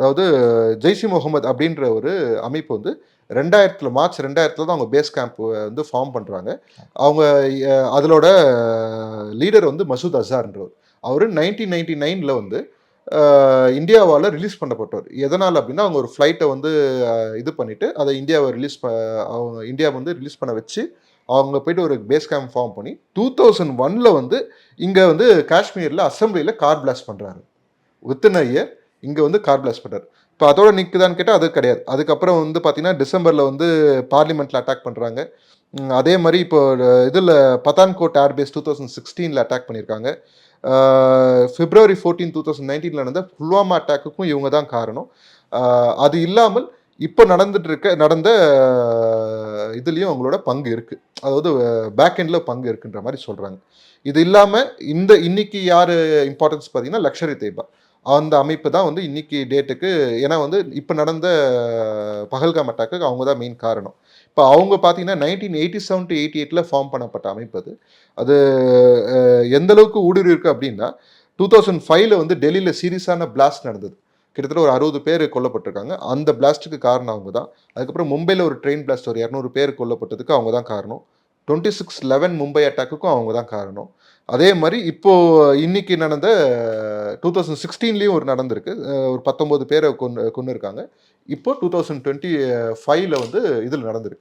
அதாவது ஜெய்ஷ் முகமது அப்படின்ற ஒரு அமைப்பு வந்து மார்ச் 2000 தான் அவங்க பேஸ் கேம்ப் வந்து ஃபார்ம் பண்ணுறாங்க. அவங்க அதோட லீடர் வந்து மசூத் அசார்ன்றவர். அவர் 1999 வந்து இந்தியாவால் ரிலீஸ் பண்ணப்பட்டவர். எதனால் அப்படின்னா அவங்க ஒரு ஃப்ளைட்டை வந்து இது பண்ணிவிட்டு அதை அவங்க இந்தியா வந்து ரிலீஸ் பண்ண வச்சு அவங்க போயிட்டு ஒரு பேஸ் கேம்ப் ஃபார்ம் பண்ணி 2001 வந்து இங்கே வந்து காஷ்மீரில் அசம்பிளியில் கார் பிளாஸ்ட் பண்ணுறாரு. வித்தின் அ இயர் இங்கே வந்து கார் பிளாஸ்ட் பண்ணுறாரு. இப்போ அதோட நிற்குதான்னு கேட்டால் அது கிடையாது. அதுக்கப்புறம் வந்து பார்த்தீங்கன்னா டிசம்பரில் வந்து பார்லிமெண்ட்டில் அட்டாக் பண்ணுறாங்க. அதே மாதிரி இப்போ இதில் பத்தான்கோட் ஏர்பேஸ் 2016 அட்டாக் பண்ணியிருக்காங்க. February 14, 2019 நடந்த புல்வாமா அட்டாக்குக்கும் இவங்க தான் காரணம். அது இல்லாமல் இப்போ நடந்த இதுலேயும் அவங்களோட பங்கு இருக்குது. அதாவது பேக் எண்டில் பங்கு இருக்குன்ற மாதிரி சொல்கிறாங்க. இது இல்லாமல் இன்னைக்கு யார் இம்பார்ட்டன்ஸ் பார்த்தீங்கன்னா லக்ஷர் தொய்பா அந்த அமைப்பு தான் வந்து இன்னைக்கு டேட்டுக்கு, ஏன்னா வந்து இப்போ நடந்த பஹல்காம் அட்டாக்கு அவங்க தான் மெயின் காரணம். இப்போ அவங்க பார்த்தீங்கன்னா 1987 to 88 ஃபார்ம் பண்ணப்பட்ட அமைப்பு அது. அது எந்த அளவுக்கு ஊடுருவி இருக்கு அப்படின்னா 2005 வந்து டெல்லியில் சீரியஸான பிளாஸ்ட் நடந்தது. கிட்டத்தட்ட ஒரு 60 பேர் கொல்லப்பட்டிருக்காங்க. அந்த பிளாஸ்ட்டுக்கு காரணம் அவங்க தான். அதுக்கப்புறம் மும்பையில் ஒரு ட்ரெயின் பிளாஸ்ட் ஒரு 200 பேர் கொல்லப்பட்டதுக்கு அவங்க தான் காரணம். 26/11 மும்பை அட்டாக்குக்கும் அவங்க தான் காரணம். அதே மாதிரி இப்போ இன்னைக்கு நடந்த 2016 ஒரு நடந்திருக்கு. ஒரு 19 பேரை கொண்டு இருக்காங்க. இப்போ 2025 வந்து இதில் நடந்திருக்கு.